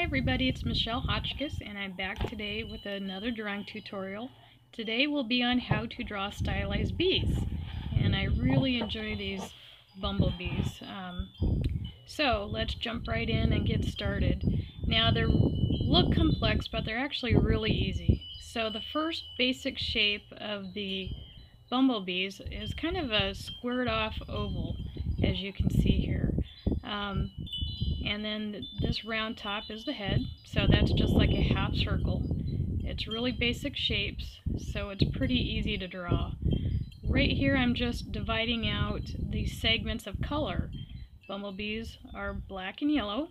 everybody, it's Michelle Hotchkiss and I'm back today with another drawing tutorial. Today will be on how to draw stylized bees, and I really enjoy these bumblebees. So let's jump right in and get started. Now they look complex, but they're actually really easy. So the first basic shape of the bumblebees is kind of a squared off oval, as you can see here. And then this round top is the head, so that's just like a half circle. It's really basic shapes, so it's pretty easy to draw. Right here I'm just dividing out the segments of color. Bumblebees are black and yellow,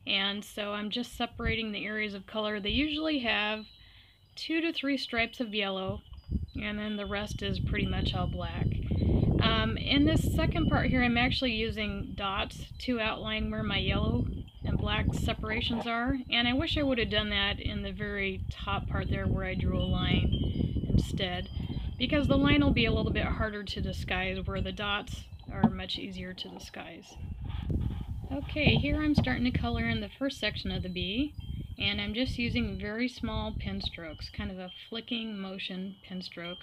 and so I'm just separating the areas of color. They usually have 2 to 3 stripes of yellow, and then the rest is pretty much all black. In this second part here, I'm actually using dots to outline where my yellow and black separations are, and I wish I would have done that in the very top part there where I drew a line instead, because the line will be a little bit harder to disguise where the dots are much easier to disguise. Okay, here I'm starting to color in the first section of the bee, and I'm just using very small pen strokes, kind of a flicking motion pen stroke,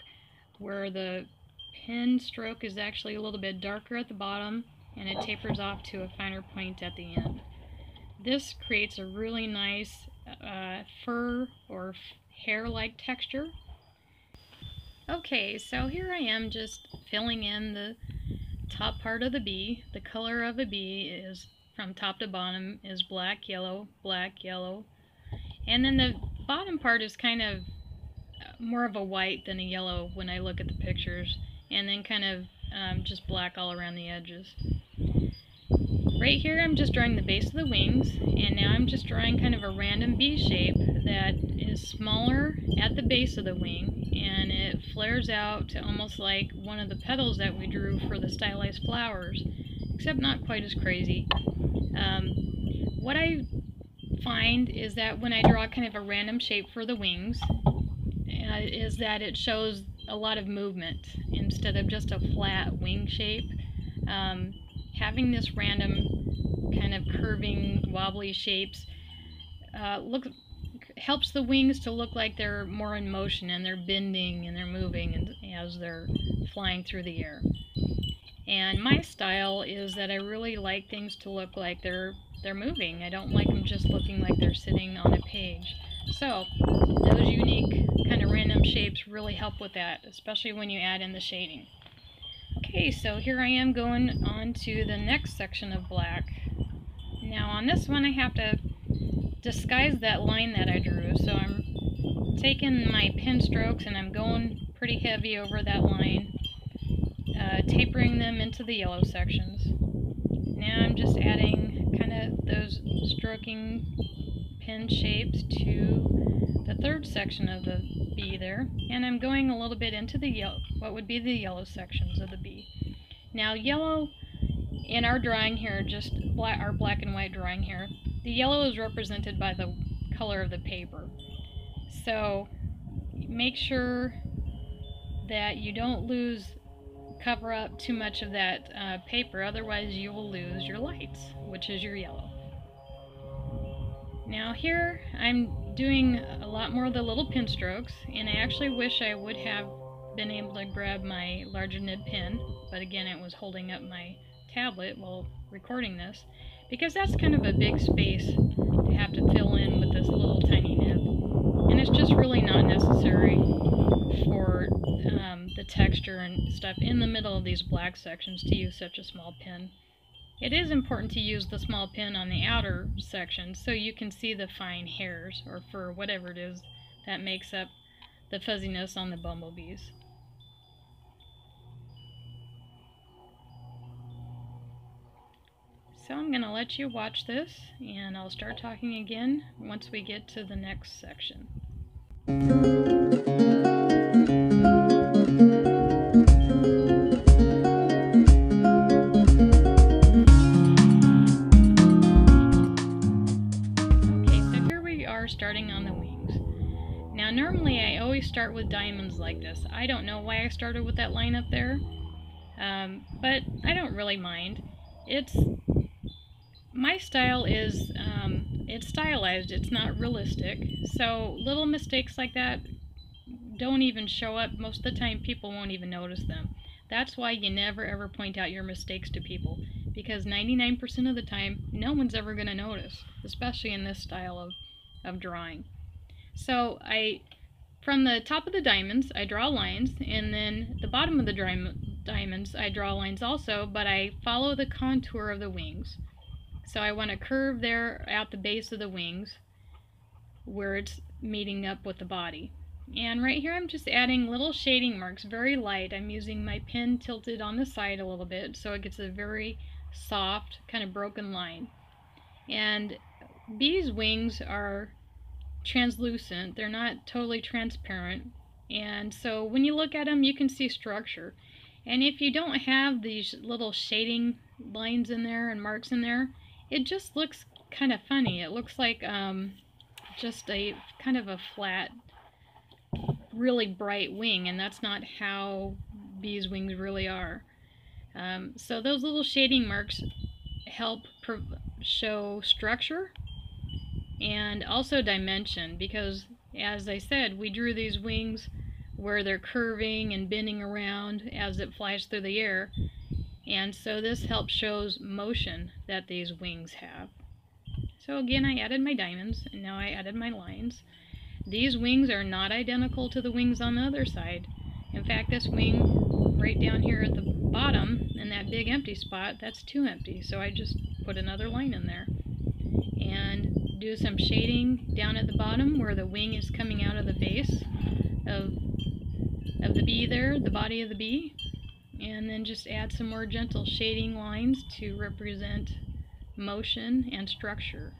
where the pen stroke is actually a little bit darker at the bottom and it tapers off to a finer point at the end. This creates a really nice fur or hair-like texture. Okay, so here I am just filling in the top part of the bee. The color of a bee is from top to bottom is black, yellow, and then the bottom part is kind of more of a white than a yellow when I look at the pictures, and then kind of just black all around the edges. Right here I'm just drawing the base of the wings, and now I'm just drawing kind of a random bee shape that is smaller at the base of the wing, and it flares out to almost like one of the petals that we drew for the stylized flowers, except not quite as crazy. What I find is that when I draw kind of a random shape for the wings, is that it shows a lot of movement instead of just a flat wing shape. Having this random kind of curving, wobbly shapes helps the wings to look like they're more in motion and they're bending and they're moving as they're flying through the air. And my style is that I really like things to look like they're moving. I don't like them just looking like they're sitting on a page. So those unique kind of random shapes really help with that, especially when you add in the shading. Okay, so here I am going on to the next section of black. Now on this one I have to disguise that line that I drew, so I'm taking my pen strokes and I'm going pretty heavy over that line, tapering them into the yellow sections. Now I'm just adding kind of those stroking pen shapes to the third section of the bee there, and I'm going a little bit into the yellow, what would be the yellow sections of the bee. Now yellow in our drawing here, just our black and white drawing here, the yellow is represented by the color of the paper. So make sure that you don't cover up too much of that paper, otherwise you will lose your lights, which is your yellow. Now here I'm doing a lot more of the little pen strokes, and I actually wish I would have been able to grab my larger nib pen, but again it was holding up my tablet while recording this, because that's kind of a big space to have to fill in with this little tiny nib, and it's just really not necessary for the texture and stuff in the middle of these black sections to use such a small pen. It is important to use the small pen on the outer section so you can see the fine hairs or fur, whatever it is that makes up the fuzziness on the bumblebees. So I'm going to let you watch this, and I'll start talking again once we get to the next section. Starting on the wings. Now normally I always start with diamonds like this. I don't know why I started with that line up there, but I don't really mind. My style is it's stylized, it's not realistic. So little mistakes like that don't even show up. Most of the time people won't even notice them. That's why you never ever point out your mistakes to people, because 99% of the time no one's ever going to notice, especially in this style of drawing. So from the top of the diamonds I draw lines, and then the bottom of the diamonds I draw lines also, but I follow the contour of the wings. So I want to curve there at the base of the wings where it's meeting up with the body. And right here I'm just adding little shading marks, very light. I'm using my pen tilted on the side a little bit so it gets a very soft, kind of broken line. And bees' wings are translucent, they're not totally transparent, and so when you look at them you can see structure. And if you don't have these little shading lines in there and marks in there, it just looks kind of funny. It looks like just a kind of a flat, really bright wing, and that's not how bees' wings really are. So those little shading marks help show structure and also dimension, because as I said, we drew these wings where they're curving and bending around as it flies through the air, and so this helps shows motion that these wings have. So again, I added my diamonds, and now I added my lines. These wings are not identical to the wings on the other side. In fact, this wing right down here at the bottom in that big empty spot, that's too empty, so I just put another line in there. And do some shading down at the bottom where the wing is coming out of the base of the bee there, the body of the bee. And then just add some more gentle shading lines to represent motion and structure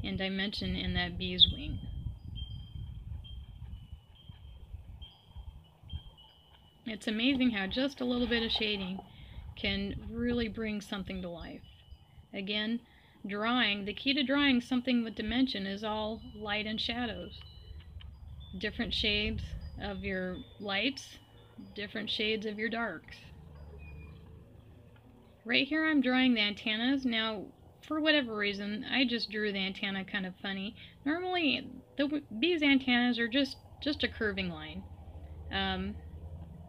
and dimension in that bee's wing. It's amazing how just a little bit of shading can really bring something to life. Again, the key to drawing something with dimension is all light and shadows. Different shades of your lights, different shades of your darks. Right here I'm drawing the antennas. Now, for whatever reason, I just drew the antenna kind of funny. Normally, the bee's antennas are just a curving line.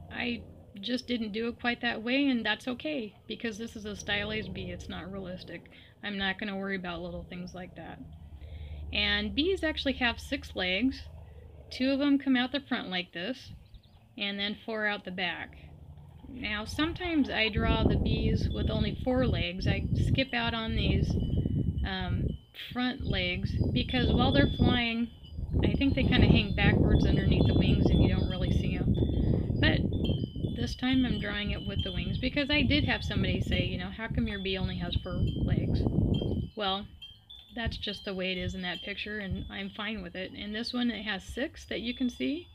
I just didn't do it quite that way, and that's okay, because this is a stylized bee. It's not realistic. I'm not going to worry about little things like that. And bees actually have 6 legs. 2 of them come out the front like this, and then 4 out the back. Now sometimes I draw the bees with only 4 legs. I skip out on these front legs because while they're flying, I think they kind of hang backwards underneath the wings and you don't really see them. But this time I'm drawing it with the wings because I did have somebody say, you know, how come your bee only has 4 legs? Well, that's just the way it is in that picture, and I'm fine with it. In this one it has 6 that you can see,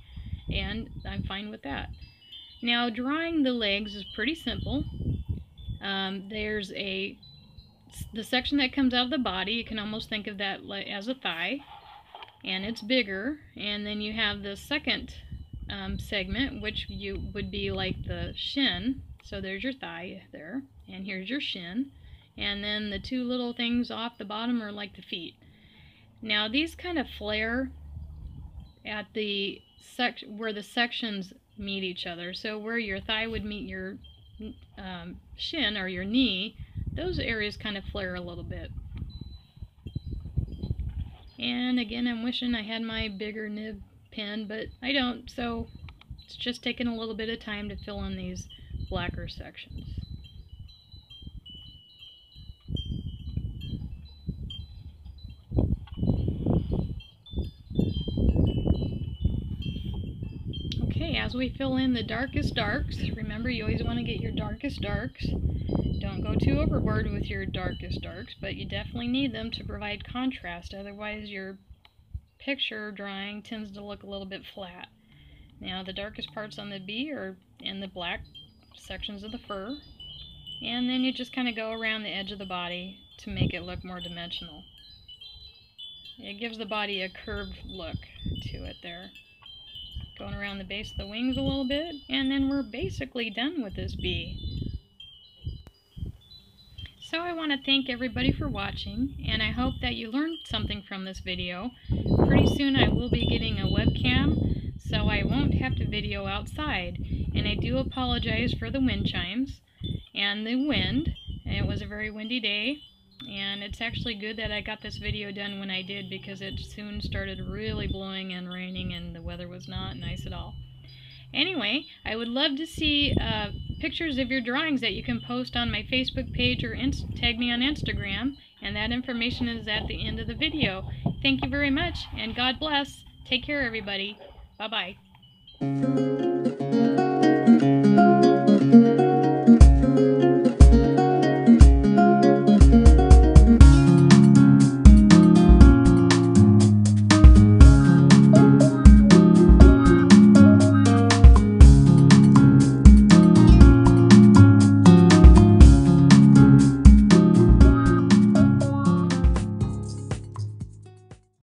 and I'm fine with that. Now drawing the legs is pretty simple. There's the section that comes out of the body. You can almost think of that as a thigh, and it's bigger. And then you have the second segment, which would be like the shin. So there's your thigh there, and here's your shin. And then the 2 little things off the bottom are like the feet. Now these kind of flare at the where the sections meet each other. So where your thigh would meet your shin or your knee, those areas kind of flare a little bit. And again, I'm wishing I had my bigger nib pen, but I don't, so it's just taking a little bit of time to fill in these blacker sections. As we fill in the darkest darks, remember you always want to get your darkest darks. Don't go too overboard with your darkest darks, but you definitely need them to provide contrast, otherwise your picture drawing tends to look a little bit flat. Now the darkest parts on the bee are in the black sections of the fur, and then you just kind of go around the edge of the body to make it look more dimensional. It gives the body a curved look to it there. Going around the base of the wings a little bit, and then we're basically done with this bee. So I want to thank everybody for watching, and I hope that you learned something from this video. Pretty soon I will be getting a webcam, so I won't have to video outside. And I do apologize for the wind chimes and the wind. It was a very windy day, and it's actually good that I got this video done when I did, because it soon started really blowing and raining and the weather was not nice at all. Anyway, I would love to see pictures of your drawings that you can post on my Facebook page or tag me on Instagram, and that information is at the end of the video. Thank you very much, and God bless. Take care, everybody. Bye-bye.